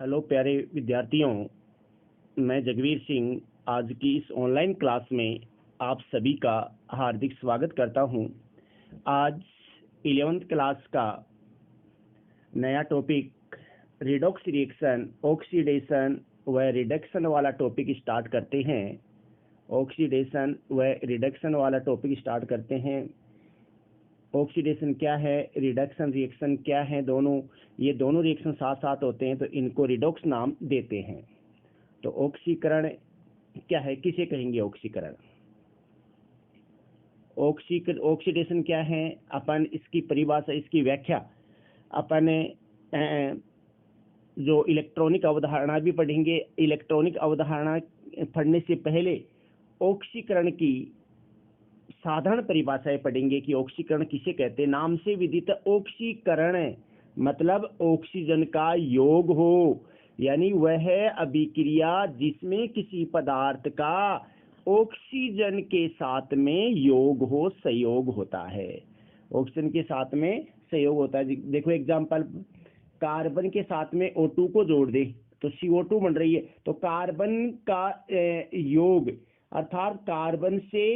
Hello प्यारे विद्यार्थियों, मैं जगवीर सिंह आज की इस ऑनलाइन क्लास में आप सभी का हार्दिक स्वागत करता हूं। आज 11th क्लास का नया टॉपिक रिडॉक्स रिएक्शन, ऑक्सीडेशन व रिडक्शन वाला टॉपिक स्टार्ट करते हैं। ऑक्सीडेशन व रिडक्शन वाला टॉपिक स्टार्ट करते हैं। ऑक्सीडेशन क्या है, रिडक्शन रिएक्शन क्या है, ये दोनों रिएक्शन साथ साथ होते हैं तो इनको रिडॉक्स नाम देते हैं। तो ऑक्सीकरण क्या है, किसे कहेंगे ऑक्सीकरण? ऑक्सीडेशन क्या है, अपन इसकी परिभाषा, इसकी व्याख्या अपन जो इलेक्ट्रॉनिक अवधारणा भी पढ़ेंगे। इलेक्ट्रॉनिक अवधारणा पढ़ने से पहले ऑक्सीकरण की साधारण परिभाषाएं पढ़ेंगे कि ऑक्सीकरण किसे कहते हैं। नाम से विदित ऑक्सीकरण मतलब ऑक्सीजन का योग हो, यानी वह अभिक्रिया जिसमें किसी पदार्थ का ऑक्सीजन के साथ में योग हो, संयोग होता है। ऑक्सीजन के साथ में संयोग होता है। देखो एग्जांपल, कार्बन के साथ में O2 को जोड़ दे तो CO2 बन रही है। तो कार्बन का योग अर्थात कार्बन से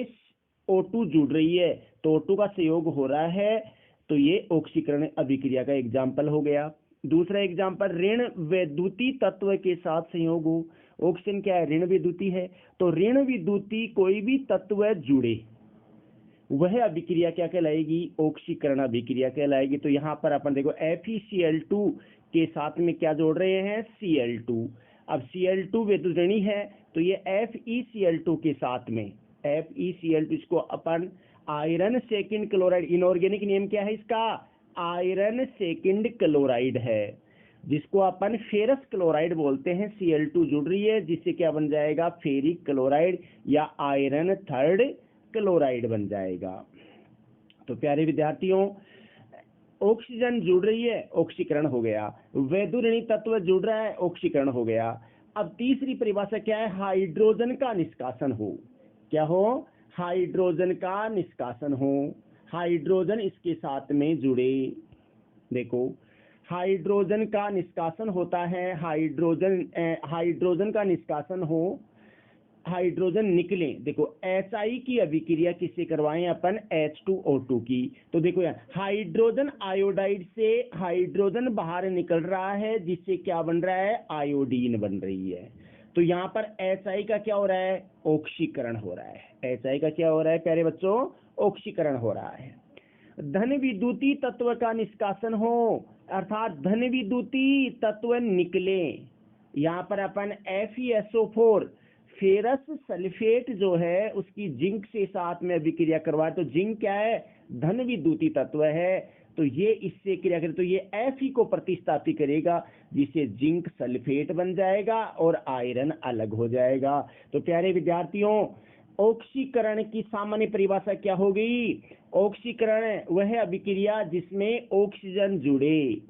O2 जुड़ रही है तो O2 का संयोग हो रहा है, तो ये ऑक्सीकरण अभिक्रिया का एग्जाम्पल हो गया। दूसरा एग्जाम्पल, ऋण वैद्युति तत्व के साथ संयोग हो। ऑक्सीजन क्या है, ऋण वैद्युति है, तो ऋण विद्युती कोई भी तत्व जुड़े वह अभिक्रिया क्या कहलाएगी, ऑक्सीकरण अभिक्रिया कहलाएगी। तो यहाँ पर अपन देखो FeCl2 के साथ में क्या जोड़ रहे हैं, Cl2। अब Cl2 वैद्युत ऋणी है तो ये FeCl2 के साथ में FeCl2, इसको अपन iron second chloride, inorganic name क्या है इसका, आयरन सेकंड क्लोराइड है, जिसको अपन फेरस क्लोराइड बोलते हैं। Cl2 जुड़ रही है जिससे क्या बन जाएगा, फेरिक क्लोराइड या आयरन थर्ड क्लोराइड बन जाएगा। तो प्यारे विद्यार्थियों, ऑक्सीजन जुड़ रही है, ऑक्सीकरण हो गया। वैद्युत तत्व जुड़ रहा है, ऑक्सीकरण हो गया। अब तीसरी परिभाषा क्या है, हाइड्रोजन का निष्कासन हो। क्या हो, हाइड्रोजन का निष्कासन हो। हाइड्रोजन इसके साथ में जुड़े। देखो हाइड्रोजन का निष्कासन होता है, हाइड्रोजन का निष्कासन हो, हाइड्रोजन निकले। देखो HI की अभिक्रिया किससे करवाएं अपन, H2O2 की। तो देखो यार, हाइड्रोजन आयोडाइड से हाइड्रोजन बाहर निकल रहा है जिससे क्या बन रहा है, आयोडीन बन रही है। तो यहाँ पर HI का क्या हो रहा है, ऑक्सीकरण हो रहा है। HI का क्या हो रहा है प्यारे बच्चों, ऑक्सीकरण हो रहा है। धन विद्युती तत्व का निष्कासन हो, अर्थात धन विद्युती तत्व निकले। यहाँ पर अपन FeSO4 फेरस सल्फेट जो है उसकी जिंक से साथ में अभिक्रिया करवाए, तो जिंक क्या है, धन विद्युती तत्व है, तो ये इससे क्रिया करे तो ये Fe को प्रतिस्थापित करेगा जिससे जिंक सल्फेट बन जाएगा और आयरन अलग हो जाएगा। तो प्यारे विद्यार्थियों, ऑक्सीकरण की सामान्य परिभाषा क्या होगी, ऑक्सीकरण वह अभिक्रिया जिसमें ऑक्सीजन जुड़े,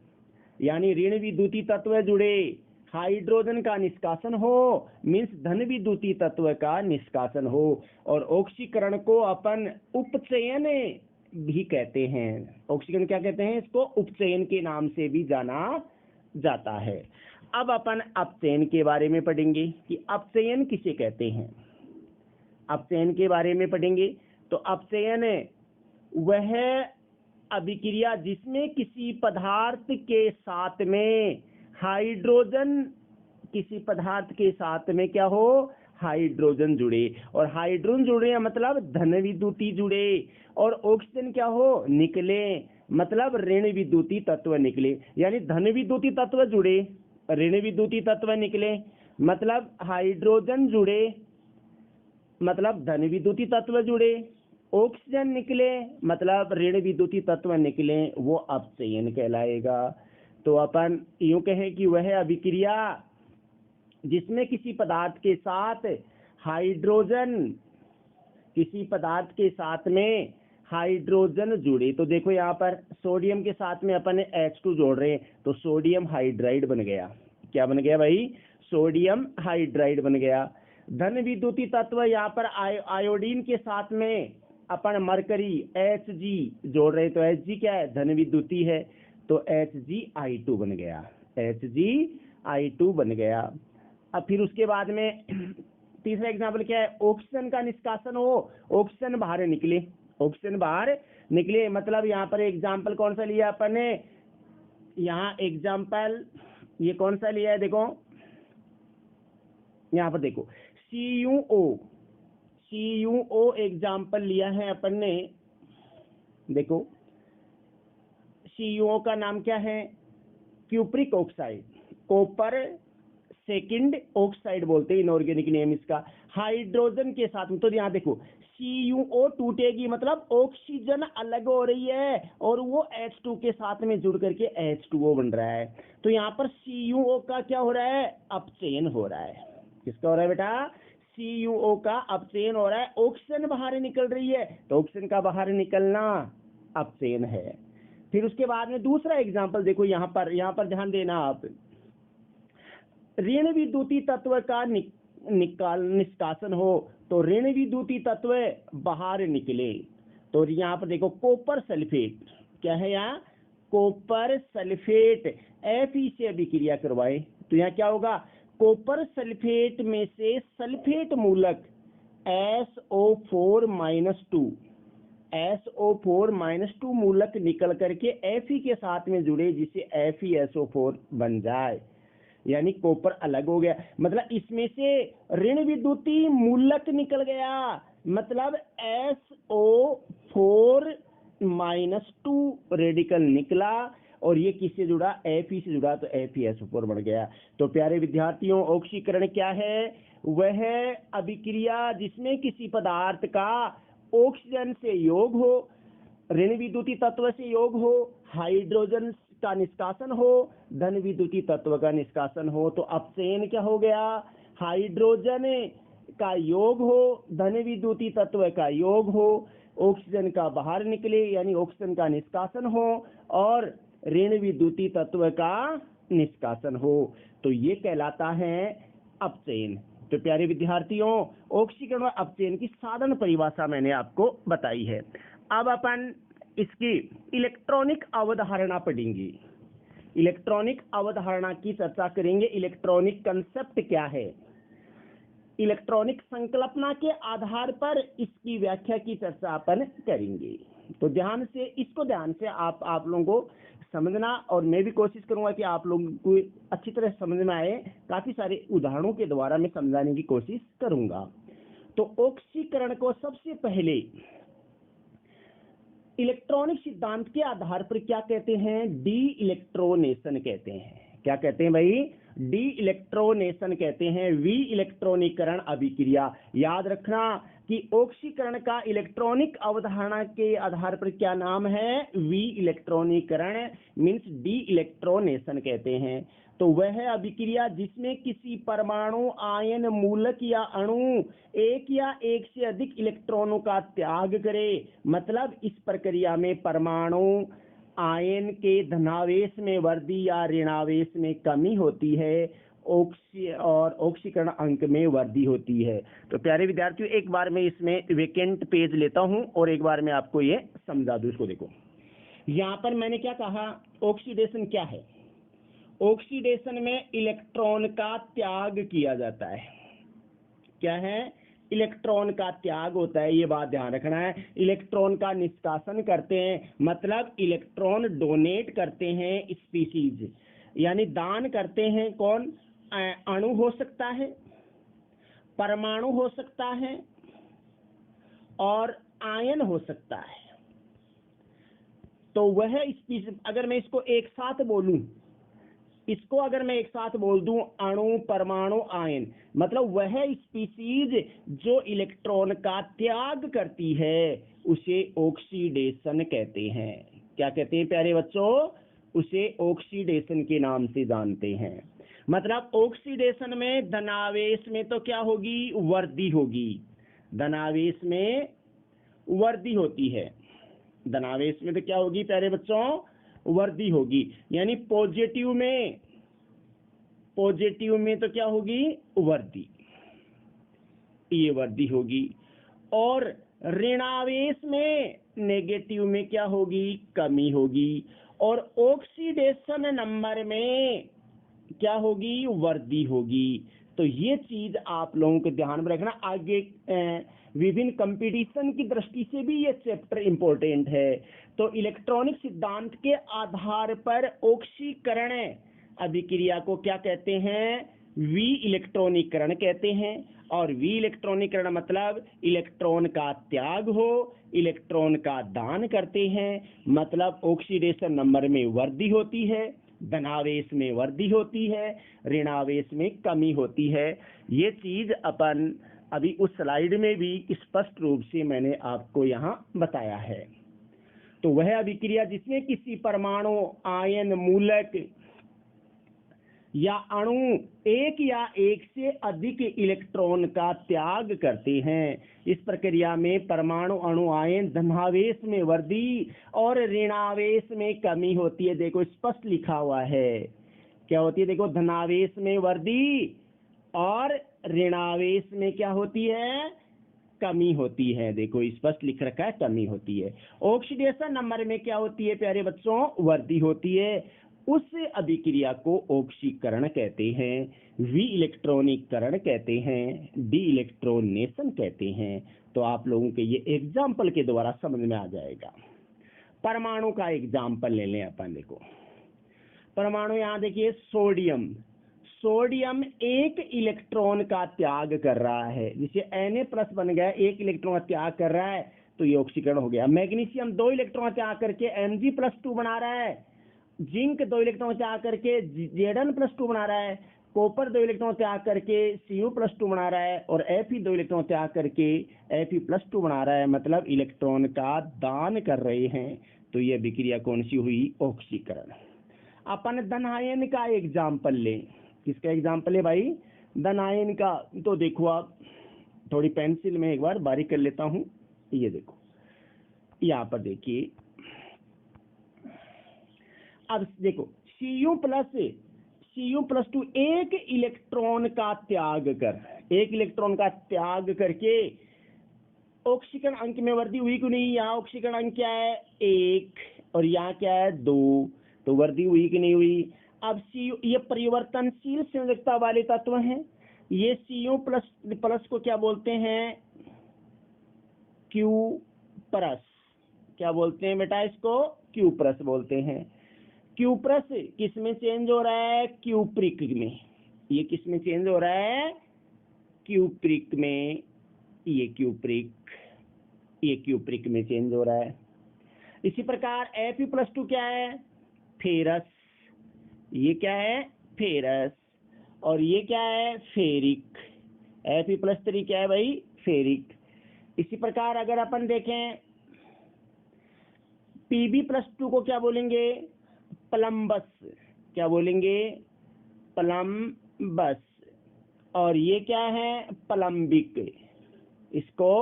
यानी ऋण विद्युती तत्व जुड़े, हाइड्रोजन का निष्कासन हो, मीन्स धन विद्युती तत्व का निष्कासन हो। और ऑक्सीकरण को अपन उपचयन भी कहते हैं। ऑक्सीकरण क्या कहते हैं, इसको उपचयन के नाम से भी जाना जाता है। अब अपन अपचयन के बारे में पढ़ेंगे कि अपचयन किसे कहते हैं। अपचयन के बारे में पढ़ेंगे तो अपचयन वह अभिक्रिया जिसमें किसी पदार्थ के साथ में हाइड्रोजन, किसी पदार्थ के साथ में क्या हो, हाइड्रोजन जुड़े, और हाइड्रोजन जुड़े मतलब धन विद्युती जुड़े, और ऑक्सीजन क्या हो, निकले, मतलब ऋण विद्युती तत्व निकले। यानी धन विद्युती तत्व जुड़े, ऋण विद्युती तत्व निकले, मतलब हाइड्रोजन जुड़े, मतलब धन विद्युती तत्व जुड़े, ऑक्सीजन निकले, मतलब ऋण विद्युती तत्व निकले, वो अपचयन कहलाएगा। तो अपन यूं कहें कि वह अभिक्रिया जिसमें किसी पदार्थ के साथ हाइड्रोजन, किसी पदार्थ के साथ में हाइड्रोजन जुड़े। तो देखो यहाँ पर सोडियम के साथ में अपन H2 जोड़ रहे हैं तो सोडियम हाइड्राइड बन गया। क्या बन गया भाई, सोडियम हाइड्राइड बन गया। धन विद्युती तत्व यहाँ पर आयोडीन के साथ में अपन मरकरी Hg जोड़ रहे, तो Hg क्या है, धन विद्युती है, तो HgI2 बन गया, Hg I2 बन गया। अब फिर उसके बाद में तीसरा एग्जाम्पल क्या है, ऑक्सीजन का निष्कासन हो, ऑक्सीजन बाहर निकले, ऑक्सीजन बाहर निकले, मतलब यहाँ पर एग्जाम्पल कौन सा लिया अपन ने, यहाँ एग्जाम्पल ये कौन सा लिया है, देखो यहाँ पर देखो CuO एग्जाम्पल लिया है अपन ने। देखो CuO का नाम क्या है, cupric oxide, copper second oxide बोलते हैं इनऑर्गेनिक नेम इसका, हाइड्रोजन के साथ में। तो यहाँ देखो CuO टूटेगी मतलब ऑक्सीजन अलग हो रही है और वो H2 के साथ में जुड़ करके H2O बन रहा है। तो यहाँ पर CuO का क्या हो रहा है, अपचयन हो रहा है। किसका हो रहा है बेटा, CuO का अपचयन हो रहा है, ऑक्सीजन बाहर निकल रही है, तो ऑक्सीजन का बाहर निकलना अपचयन है। फिर उसके बाद में दूसरा एग्जाम्पल देखो, यहाँ पर ध्यान देना आप, ऋण विद्युतीय तत्व का निष्कासन हो, तो ऋण विद्युतीय तत्व बाहर निकले, तो यहाँ पर देखो कॉपर सल्फेट, क्या है यहाँ, कॉपर सल्फेट Fe से अभिक्रिया करवाए, तो यहाँ क्या होगा, कॉपर सल्फेट में से सल्फेट मूलक SO4-2 मूलक निकल करके Fe के साथ में जुड़े, जिसे FeSO4 बन जाए, यानी कॉपर अलग हो गया। मतलब इसमें से ऋण विद्युतीय मूलक निकल गया, मतलब SO4-2 रेडिकल निकला, और ये किससे जुड़ा, Fe से जुड़ा, तो FeSO4 बन गया। तो प्यारे विद्यार्थियों, ऑक्सीकरण क्या है, वह अभिक्रिया जिसमें किसी पदार्थ का ऑक्सीजन से योग हो, ऋण विद्युतीय तत्व से योग हो, हाइड्रोजन का निष्कासन हो, धन विद्युतीय तत्व का निष्कासन हो। तो अपचयन क्या हो गया, हाइड्रोजन का योग हो, धन विद्युतीय तत्व का योग हो, ऑक्सीजन का बाहर निकले यानी ऑक्सीजन का निष्कासन हो, और ऋण विद्युतीय तत्व का निष्कासन हो, तो ये कहलाता है अपचयन। तो प्यारे विद्यार्थियों, ऑक्सीकरण और अपचयन की साधारण परिभाषा मैंने आपको बताई है। अब अपन इसकी इलेक्ट्रॉनिक अवधारणा पढ़ेंगे, इलेक्ट्रॉनिक अवधारणा की चर्चा करेंगे। इलेक्ट्रॉनिक कंसेप्ट क्या है, इलेक्ट्रॉनिक संकल्पना के आधार पर इसकी व्याख्या की चर्चा अपन करेंगे। तो इसको ध्यान से आप लोगों को समझना, और मैं भी कोशिश करूंगा कि आप लोगों को अच्छी तरह समझ में आए। काफी सारे उदाहरणों के द्वारा मैं समझाने की कोशिश करूंगा। तो ऑक्सीकरण को सबसे पहले इलेक्ट्रॉनिक सिद्धांत के आधार पर क्या कहते हैं, डी इलेक्ट्रोनेशन कहते हैं। क्या कहते हैं भाई, डी इलेक्ट्रोनेशन कहते हैं, वी इलेक्ट्रॉनीकरण अभिक्रिया। याद रखना कि ऑक्सीकरण का इलेक्ट्रॉनिक अवधारणा के आधार पर क्या नाम है, वी इलेक्ट्रॉनीकरण मीन्स डी इलेक्ट्रोनेशन कहते हैं। तो वह अभिक्रिया जिसमें किसी परमाणु, आयन, मूलक या अणु एक या एक से अधिक इलेक्ट्रॉनों का त्याग करे, मतलब इस प्रक्रिया में परमाणु, आयन के धनावेश में वृद्धि या ऋणावेश में कमी होती है, और ऑक्सीकरण अंक में वृद्धि होती है। तो प्यारे विद्यार्थियों, एक बार मैं इसमें वेकेंट पेज लेता हूं और एक बार मैं आपको ये समझा दूं। इसको देखो, यहाँ पर मैंने क्या कहा, ऑक्सीडेशन क्या है, ऑक्सीडेशन में इलेक्ट्रॉन का त्याग किया जाता है। क्या है, इलेक्ट्रॉन का त्याग होता है, ये बात ध्यान रखना है। इलेक्ट्रॉन का निष्कासन करते हैं, मतलब इलेक्ट्रॉन डोनेट करते हैं स्पीशीज, यानी दान करते हैं। कौन, अणु हो सकता है, परमाणु हो सकता है, और आयन हो सकता है। तो वह स्पीशीज, अगर मैं इसको एक साथ बोलूं, अगर मैं एक साथ बोल दूं, अणु, परमाणु, आयन, मतलब वह स्पीशीज जो इलेक्ट्रॉन का त्याग करती है, उसे ऑक्सीडेशन कहते हैं। क्या कहते हैं प्यारे बच्चों, उसे ऑक्सीडेशन के नाम से जानते हैं। मतलब ऑक्सीडेशन में धनावेश में तो क्या होगी, वृद्धि होगी, धनावेश में वृद्धि होती है। धनावेश में तो क्या होगी प्यारे बच्चों, वृद्धि होगी, यानी पॉजिटिव में तो क्या होगी, वृद्धि, ये वृद्धि होगी। और ऋणावेश में, नेगेटिव में क्या होगी, कमी होगी। और ऑक्सीडेशन नंबर में क्या होगी, वर्दी होगी। तो ये चीज आप लोगों को ध्यान में रखना। आगे विभिन्न कंपटीशन की दृष्टि से भी ये चैप्टर इंपॉर्टेंट है। तो इलेक्ट्रॉनिक सिद्धांत के आधार पर ऑक्सीकरण अभिक्रिया को क्या कहते हैं, वि इलेक्ट्रॉनिकरण कहते हैं। और वि इलेक्ट्रॉनिकरण मतलब इलेक्ट्रॉन का त्याग हो, इलेक्ट्रॉन का दान करते हैं, मतलब ऑक्सीडेशन नंबर में वृद्धि होती है, धनावेश में वृद्धि होती है, ऋणावेश में कमी होती है। ये चीज अपन अभी उस स्लाइड में भी स्पष्ट रूप से मैंने आपको यहाँ बताया है। तो वह अभिक्रिया जिसमें किसी परमाणु, आयन, मूलक या अणु एक या एक से अधिक इलेक्ट्रॉन का त्याग करते हैं। इस प्रक्रिया में परमाणु, अणु, आयन धनावेश में वृद्धि और ऋणावेश में कमी होती है। देखो स्पष्ट लिखा हुआ है, क्या होती है, देखो धनावेश में वृद्धि और ऋणावेश में क्या होती है, कमी होती है। देखो स्पष्ट लिख रखा है, कमी होती है। ऑक्सीडेशन नंबर में क्या होती है प्यारे बच्चों, वृद्धि होती है। उस अभिक्रिया को ऑक्सीकरण कहते हैं, वि इलेक्ट्रॉनिकरण कहते हैं, डी इलेक्ट्रोनेशन कहते हैं। तो आप लोगों के ये एग्जाम्पल के द्वारा समझ में आ जाएगा। परमाणु का एग्जाम्पल ले लें अपन। देखो परमाणु, यहाँ देखिए सोडियम, सोडियम एक इलेक्ट्रॉन का त्याग कर रहा है, जिसे Na+ बन गया, एक इलेक्ट्रॉन का त्याग कर रहा है, तो ये ऑक्सीकरण हो गया। मैग्नीशियम 2 इलेक्ट्रॉन त्याग करके Mg+2 बना रहा है, जिंक 2 इलेक्ट्रॉन त्याग करके Zn+2 बना रहा है, कॉपर 2 इलेक्ट्रॉन त्याग करके Cu+2 बना रहा है, और Fe 2 इलेक्ट्रॉन त्याग करके Fe+2 बना रहा है, मतलब इलेक्ट्रॉन का दान कर रहे हैं। तो ये अभिक्रिया कौन सी हुई, ऑक्सीकरण। अपन धन आयन का एग्जाम्पल लें। किसका एग्जाम्पल है भाई, धन आयन का। तो देखो आप थोड़ी पेंसिल में एक बार बारीक कर लेता हूं। ये देखो यहाँ पर देखिए, अब देखो Cu+2 एक इलेक्ट्रॉन का त्याग कर, एक इलेक्ट्रॉन का त्याग करके ऑक्सीकरण अंक में वृद्धि हुई क्यों नहीं। यहाँ ऑक्सीकरण अंक क्या है, 1, और यहाँ क्या है, 2। तो वृद्धि हुई कि नहीं हुई। अब Cu, ये परिवर्तनशील संयोजकता वाले तत्व हैं। ये Cu+ को क्या बोलते हैं, Q+। क्या बोलते हैं बेटा, इसको Q+ बोलते हैं। Q+ किस में चेंज हो रहा है, क्यूप्रिक में। ये किस में चेंज हो रहा है, क्यूप्रिक में। ये क्यूप्रिक में चेंज हो रहा है। इसी प्रकार Fe+2 क्या है, फेरस। ये क्या है, फेरस। और ये क्या है, फेरिक। Fe+3 क्या है भाई, फेरिक। इसी प्रकार अगर अपन देखें Pb+2 को क्या बोलेंगे, प्लम्बस। क्या बोलेंगे, प्लम्बस। और ये क्या है, प्लम्बिक। इसको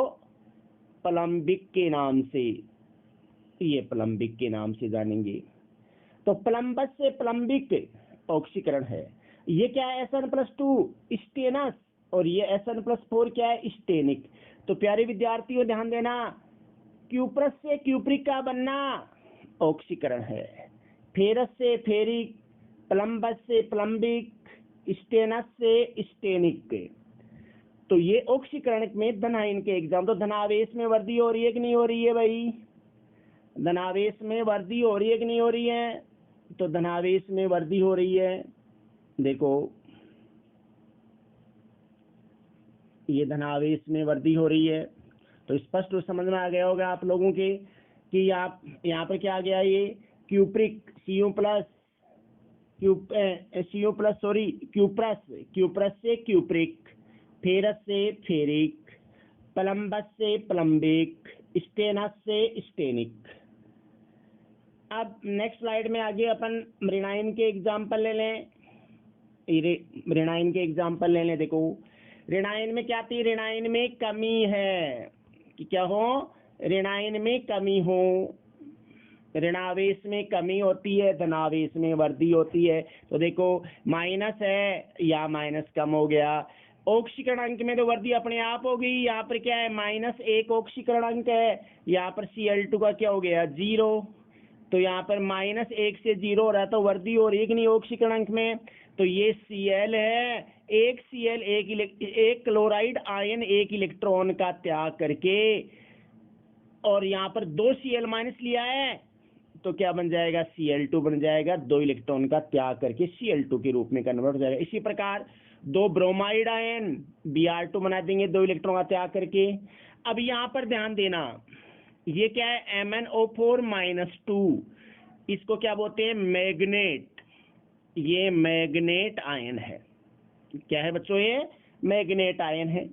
प्लम्बिक के नाम से, ये प्लम्बिक के नाम से जानेंगे। तो प्लम्बस से प्लम्बिक ऑक्सीकरण है। ये क्या है, Sn+2 स्टेनस, और ये Sn+4 क्या है, स्टेनिक। तो प्यारे विद्यार्थियों ध्यान देना, Q+ से क्यूप्रिक का बनना ऑक्सीकरण है, फेरस से फेरिक, प्लम्बस से प्लम्बिक, स्टेनस से स्टेनिक। तो ये ऑक्सीकरण में धन आयन के एग्जाम। तो धनावेश में वृद्धि हो रही है कि नहीं हो रही है भाई, धनावेश में वृद्धि हो रही है कि नहीं हो रही है। तो धनावेश में वृद्धि हो रही है। देखो ये धनावेश में वृद्धि हो रही है। तो स्पष्ट रूप समझ में आ गया होगा आप लोगों के कि आप यहाँ पर क्या आ गया, ये क्यूप्रिक, Q+ से क्यूप्रिक, फेरस से फेरिक, प्लम्बस से प्लम्बिक, स्टेनस से स्टेनिक। अब नेक्स्ट स्लाइड में आगे अपन ऋणायन के एग्जाम्पल ले लें। ऋणायन के एग्जाम्पल ले लें। देखो ऋणायन में क्या थी, ऋणायन में कमी है कि क्या हो, ऋणायन में कमी हो, ऋणावेश में कमी होती है, धनावेश में वृद्धि होती है। तो देखो माइनस है, या माइनस कम हो गया। ऑक्सीकरण अंक में तो वृद्धि अपने आप हो गई। यहाँ पर क्या है, -1 ऑक्सीकरण अंक है। यहाँ पर Cl2 का क्या हो गया, 0। तो यहाँ पर -1 से 0 हो रहा है, तो वृद्धि हो रही है कि नहीं ऑक्सीकरण अंक में। तो ये Cl है, एक Cl एक क्लोराइड आयन एक इलेक्ट्रॉन का त्याग करके, और यहाँ पर 2 Cl माइनस लिया है, तो क्या बन जाएगा, Cl2 बन जाएगा, 2 इलेक्ट्रॉन का त्याग करके Cl2 के रूप में कन्वर्ट हो जाएगा। इसी प्रकार 2 ब्रोमाइड आयन Br2 बना देंगे 2 इलेक्ट्रॉन का त्याग करके। अब यहाँ पर ध्यान देना, ये क्या है, MnO4-2, इसको क्या बोलते हैं, मैग्नेट। ये मैग्नेट आयन है। क्या है बच्चों, ये मैग्नेट आयन है।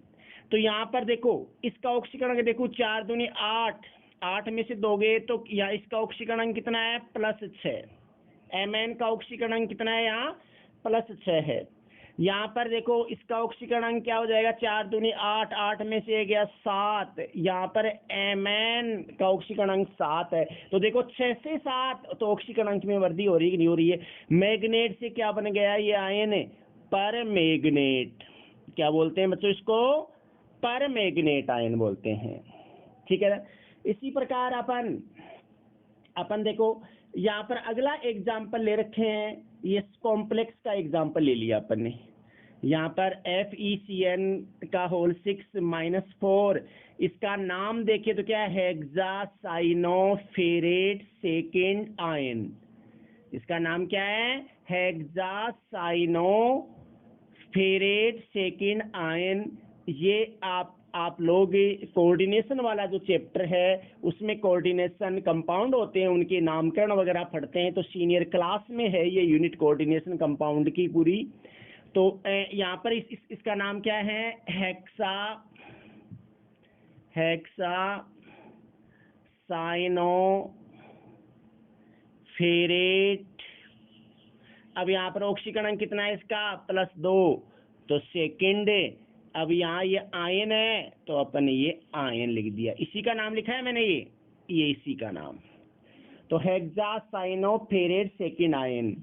तो यहाँ पर देखो, इसका ऑक्सीकरण देखो 4 दूनी 8, 8 में से दोगे तो यहाँ इसका ऑक्सीकरण कितना है, +6। Mn का ऑक्सीकरण कितना है यहाँ, +6 है। यहाँ पर देखो इसका ऑक्सीकरण क्या हो जाएगा, 4 दूनी 8, 8 में से गया 7, यहाँ पर Mn का ऑक्सीकरण 7 है। तो देखो 6 से 7, तो ऑक्सीकरण में वृद्धि हो रही है कि नहीं हो रही है। मैग्नेट से क्या बन गया ये आयन, पर मैग्नेट। क्या बोलते हैं बच्चों इसको, पर मैग्नेट आयन बोलते हैं। ठीक है ना। इसी प्रकार अपन देखो यहाँ पर अगला एग्जाम्पल ले रखे हैं, ये कॉम्प्लेक्स का एग्जाम्पल ले लिया अपन ने। यहाँ पर FeCN का होल 6-4, इसका नाम देखे तो क्या है, हेक्सासाइनोफेरेट सेकेंड आयन। इसका नाम क्या है, हेक्सासाइनोफेरेट सेकेंड आयन। ये आप लोग कोऑर्डिनेशन वाला जो चैप्टर है उसमें कोऑर्डिनेशन कंपाउंड होते हैं, उनके नामकरण वगैरह पढ़ते हैं, तो सीनियर क्लास में है ये यूनिट कोऑर्डिनेशन कंपाउंड की पूरी। तो यहाँ पर इसका नाम क्या है, हेक्सासाइनोफेरेट। अब यहाँ पर ऑक्सीकरण कितना है इसका, +2, तो सेकेंड। अब यहाँ ये आयन है तो अपन ने ये आयन लिख दिया, इसी का नाम लिखा है मैंने, ये इसी का नाम। तो हेक्सासाइनोफेरेट सेकेंड आयन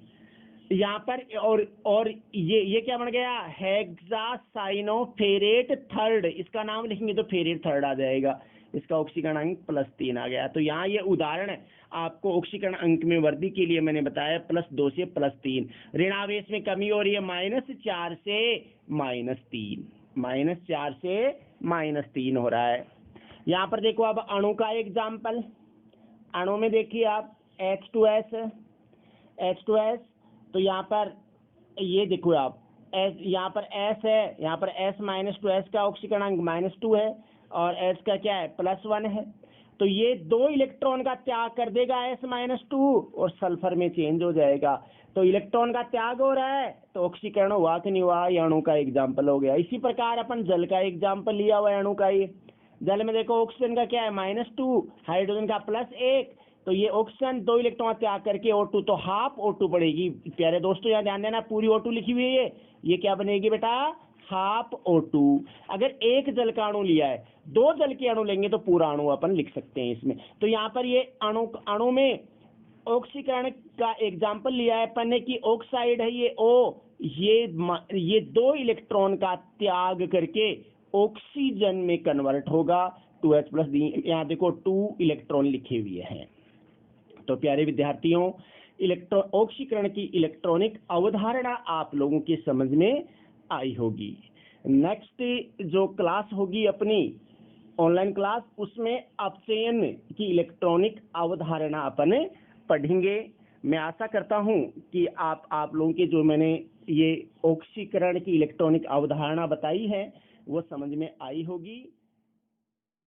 यहाँ पर, और ये क्या बन गया, हेक्सासाइनोफेरेट थर्ड। इसका नाम लिखेंगे तो फेरेट थर्ड आ जाएगा, इसका ऑक्सीकरण अंक +3 आ गया। तो यहाँ ये उदाहरण है, आपको ऑक्सीकरण अंक में वृद्धि के लिए मैंने बताया +2 से +3। ऋणावेश में कमी हो रही है, -4 से -3, -4 से -3 हो रहा है। यहाँ पर देखो अब अणु का एग्जाम्पल। अणु में देखिए आप H2S, तो यहाँ पर ये देखो आप यहाँ पर S है, यहाँ पर S-2S का ऑक्सीकरण अंक -2 है, और S का क्या है, +1 है। तो ये 2 इलेक्ट्रॉन का त्याग कर देगा S-2, और सल्फर में चेंज हो जाएगा। तो इलेक्ट्रॉन का त्याग हो रहा है तो ऑक्सीकरण हुआ कि नहीं हुआ, ये अणु का एग्जाम्पल हो गया। इसी प्रकार अपन जल का एग्जाम्पल लिया हुआ है अणु का। ये जल में देखो ऑक्सीजन का क्या है, -2, हाइड्रोजन का +1, तो ये ऑक्सीजन 2 इलेक्ट्रॉन त्याग करके O2, तो हाफ O2 पड़ेगी। प्यारे दोस्तों यहाँ ध्यान देना, पूरी O2 लिखी हुई है, ये क्या बनेगी बेटा, हाफ O2। अगर एक जल का अणु लिया है, 2 जल के अणु लेंगे तो पूरा अणु अपन लिख सकते हैं इसमें। तो यहाँ पर ये अणु में ऑक्सीकरण का एग्जाम्पल लिया है अपन ने कि ऑक्साइड है ये O, ये 2 इलेक्ट्रॉन का त्याग करके ऑक्सीजन में कन्वर्ट होगा 2H+, यहाँ देखो 2 इलेक्ट्रॉन लिखे हुए हैं। तो प्यारे विद्यार्थियों, ऑक्सीकरण की इलेक्ट्रॉनिक अवधारणा आप लोगों के समझ में आई होगी। नेक्स्ट जो क्लास होगी अपनी ऑनलाइन क्लास, उसमें अपचयन की इलेक्ट्रॉनिक अवधारणा अपन पढ़ेंगे। मैं आशा करता हूं कि आप लोगों के जो मैंने ये ऑक्सीकरण की इलेक्ट्रॉनिक अवधारणा बताई है वो समझ में आई होगी।